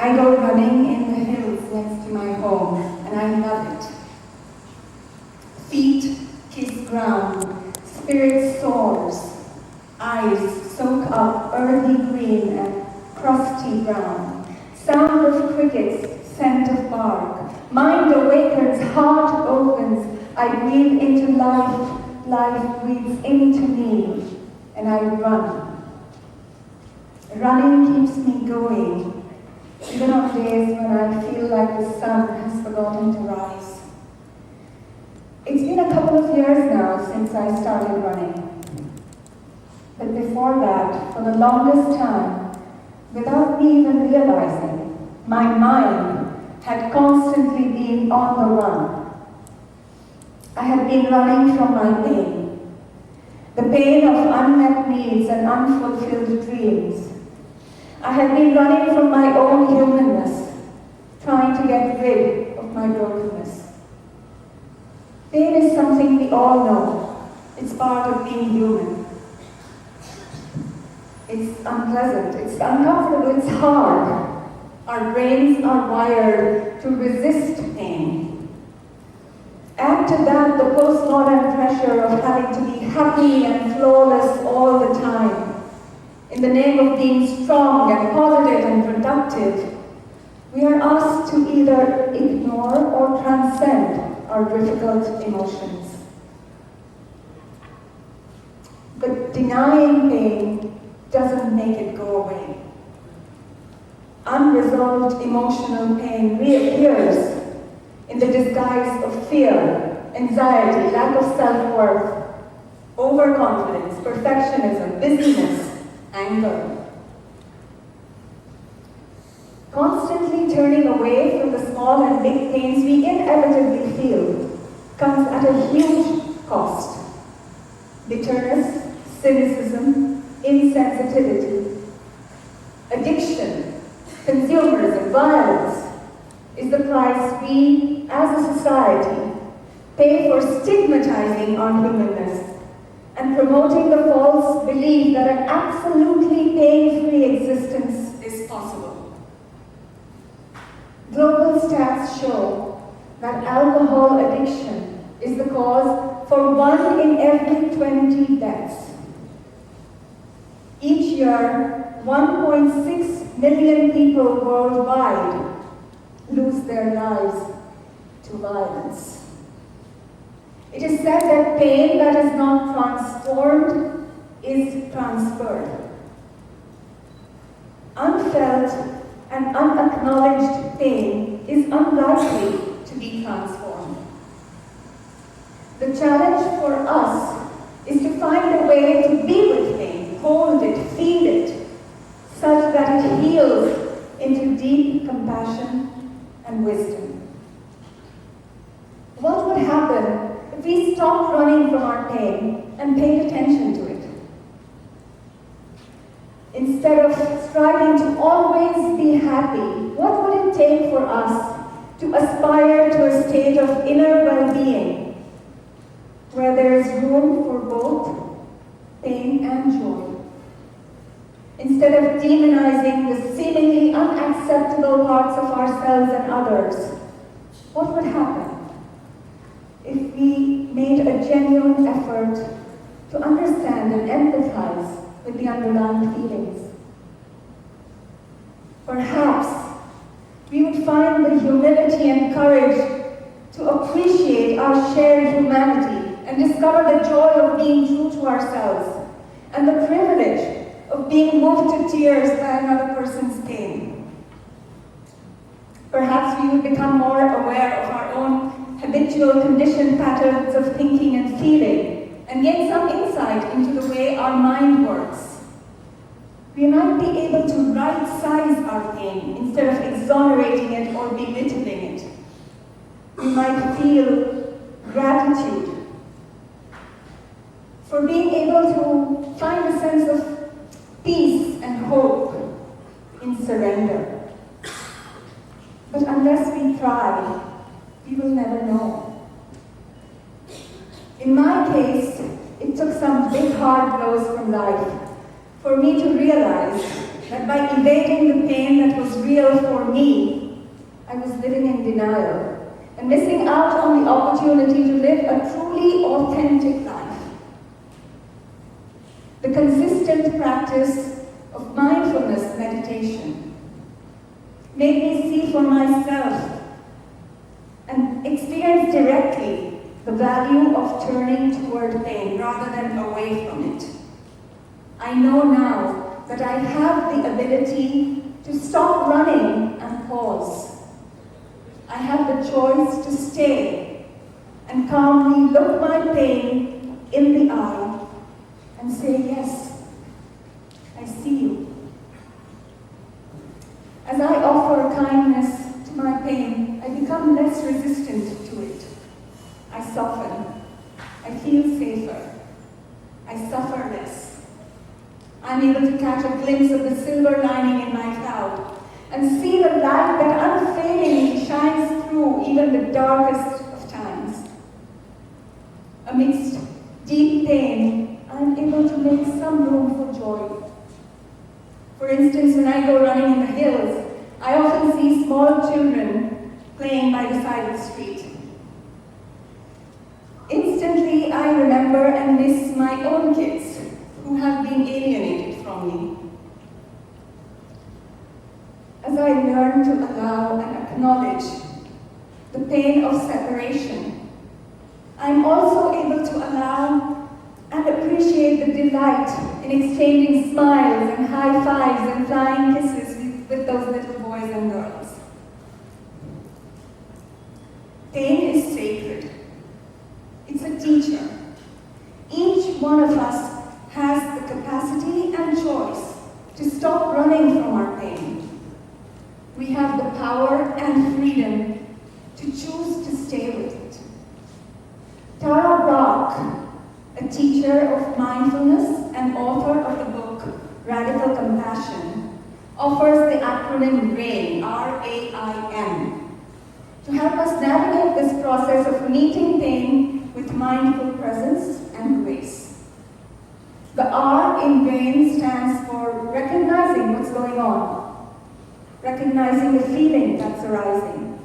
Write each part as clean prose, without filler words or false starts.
I go running in the hills next to my home, and I love it. Feet kiss ground, spirit soars, eyes soak up earthy green and crusty brown. Sound of crickets, scent of bark. Mind awakens, heart opens. I breathe into life, life breathes into me, and I run. Running keeps me going, even on days when I feel like the sun has forgotten to rise. It's been a couple of years now since I started running. But before that, for the longest time, without me even realizing, my mind had constantly been on the run. I had been running from my pain, the pain of unmet needs and unfulfilled dreams. I had been running from my own humanness, trying to get rid of my brokenness. Pain is something we all know. It's part of being human. It's unpleasant, it's uncomfortable, it's hard. Our brains are wired to resist pain. Add to that the postmodern pressure of having to be happy and flawless all the time. In the name of being strong and positive and productive, we are asked to either ignore or transcend our difficult emotions. But denying pain doesn't make it go away. Unresolved emotional pain reappears in the disguise of fear, anxiety, lack of self-worth, overconfidence, perfectionism, busyness, anger. Constantly turning away from the small and big pains we inevitably feel comes at a huge cost. Bitterness, cynicism, insensitivity, addiction, consumerism, violence is the price we, as a society, pay for stigmatizing our humanness and promoting the false belief that an absolutely pain-free existence is possible. Global stats show that alcohol addiction is the cause for 1 in every 20 deaths. Each year, 1.6 million people worldwide lose their lives to violence. It is said that pain that is not transformed is transferred. Unfelt and unacknowledged pain is unlikely to be transformed. The challenge for us is to find a way to be with pain, hold it, feel it, such that it heals into deep compassion and wisdom. What would happen if we stopped running from our pain and paid attention to it? Instead of striving to always be happy, what would it take for us to aspire to a state of inner well-being, where there is room for both pain and joy? Instead of demonizing the seemingly unacceptable parts of ourselves and others, what would happen if we made a genuine effort to understand and empathize with the underlying feelings? Perhaps we would find the humility and courage to appreciate our shared humanity and discover the joy of being true to ourselves and the privilege of being moved to tears by another person's pain. Perhaps we would become more aware of our own habitual conditioned patterns of thinking and feeling and gain some insight into the way our mind works. We might be able to right-size our pain instead of exonerating it or belittling it. We might feel gratitude for being able to find a sense of peace and hope in surrender. But unless we try, we will never know. In my case, it took some big hard blows from life for me to realize that by evading the pain that was real for me, I was living in denial and missing out on the opportunity to live a truly authentic life. The consistent practice of mindfulness meditation made me see for myself and experience directly the value of turning toward pain rather than away from it. I know now that I have the ability to stop running and pause. I have the choice to stay and calmly look my pain in the eye and say, yes, I see you. As I offer kindness to my pain, I become less resistant to it. I soften. I feel safer. I suffer less. I'm able to catch a glimpse of the silver lining in my cloud and see the light that unfailingly shines through even the darkest of times. Amidst deep pain, I'm able to make some room for joy. For instance, when I go running in the hills, I often see small children playing by the side of the street. Instantly, I remember and miss my own kids who have been alienated from me. As I learn to allow and acknowledge the pain of separation, I'm also able to allow and appreciate the delight in exchanging smiles and high fives and flying kisses with those little boys and girls. Pain is sacred. It's a teacher. Each one of us has the capacity and choice to stop running from our pain. We have the power and freedom to choose to stay with it. Tara Brach, a teacher of mindfulness and author of the book Radical Compassion, offers the acronym RAIN, R-A-I-N, to help us navigate this process of meeting pain with mindful presence and grace. The R in RAIN stands for recognizing what's going on, recognizing the feeling that's arising.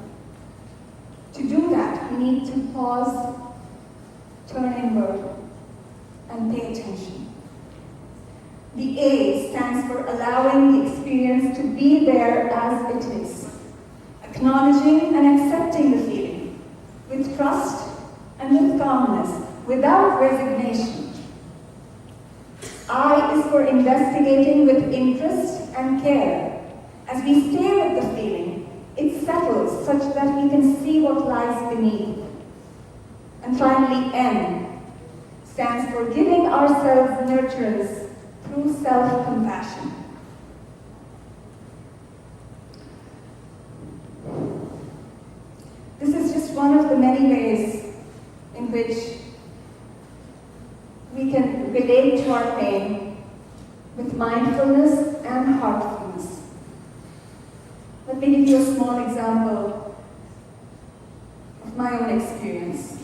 To do that, we need to pause, turn inward, and pay attention. The A stands for allowing the experience to be there as it is, acknowledging and accepting the feeling with trust and with calmness, without resignation. I is for investigating with interest and care. As we stay with the feeling, it settles such that we can see what lies beneath. And finally, N stands for giving ourselves nurturance through self-compassion. This is just one of the many ways in which we can relate to our pain with mindfulness and heartfulness. Let me give you a small example of my own experience.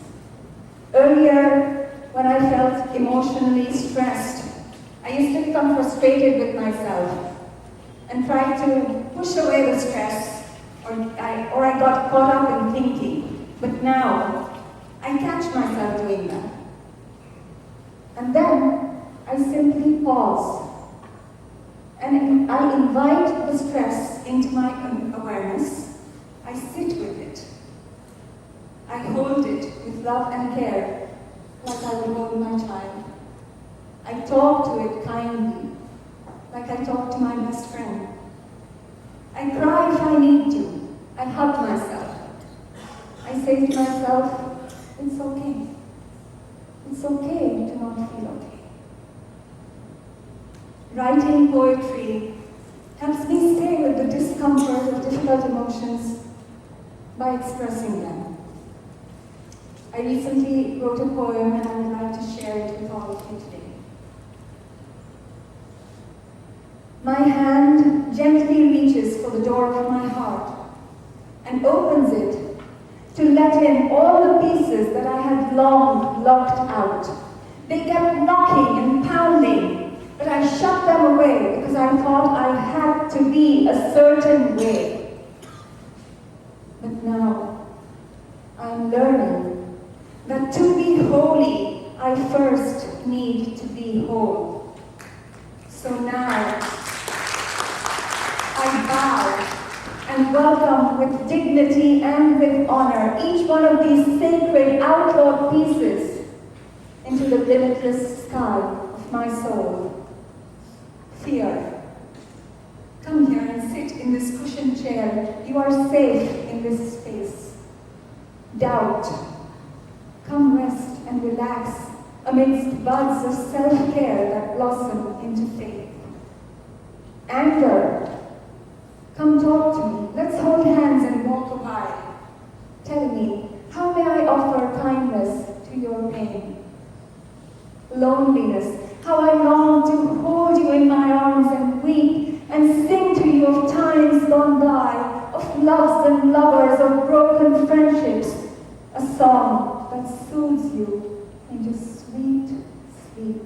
Earlier, when I felt emotionally stressed, I used to become frustrated with myself and try to push away the stress, or I got caught up in thinking. But now, I catch myself doing that. And then, I simply pause. And I invite the stress into my awareness. I sit with it. I hold it with love and care, like I would hold my child. I talk to it kindly, like I talk to my best friend. I cry if I need to. I hug myself. I say to myself, it's okay. It's okay to not feel okay. Writing poetry helps me stay with the discomfort of difficult emotions by expressing them. I recently wrote a poem and I would like to share it with all of you today. My hand gently reaches for the door of my heart and opens it to let in all the pieces that I had long locked out. They kept knocking and pounding, but I shut them away because I thought I had to be a certain way. But now, I'm learning that to be holy, I first need to be whole. So now, I bow and welcome with dignity and with honor each one of these sacred outlawed pieces into the limitless sky of my soul. Fear, come here and sit in this cushioned chair. You are safe in this space. Doubt, come rest and relax amidst buds of self-care that blossom into faith. Anger, come talk to me. Let's hold hands and walk a while. Tell me, how may I offer kindness to your pain? Loneliness, how I long to hold you in my arms and weep and sing to you of times gone by, of loves and lovers, of broken friendships, a song that soothes you into sweet sleep.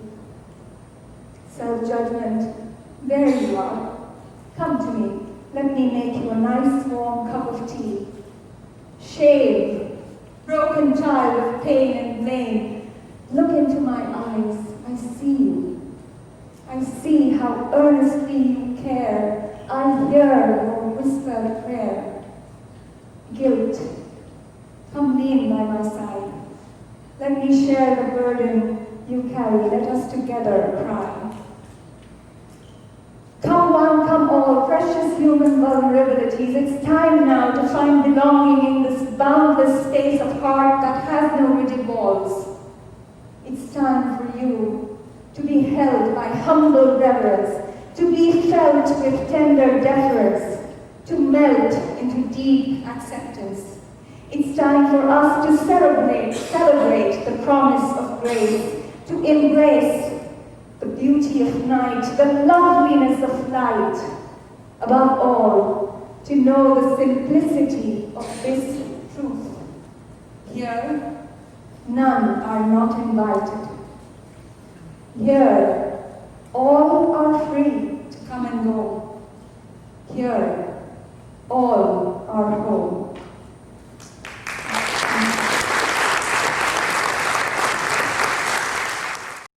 Self-judgment, there you are. Come to me. Let me make you a nice warm cup of tea. Shame, broken child of pain and blame, look into my eyes. I see you. I see how earnestly you care. I hear your whispered prayer. Guilt, come lean by my side. Let me share the burden you carry. Let us together cry. Come one, come all, precious human vulnerabilities. It's time now to find belonging in this boundless space of heart that has no rigid walls. It's time for you to be held by humble reverence, to be felt with tender deference, to melt into deep acceptance. It's time for us to celebrate the promise of grace, to embrace the beauty of night, the loveliness of light. Above all, to know the simplicity of this truth. Here, none are not invited. Here, all are free.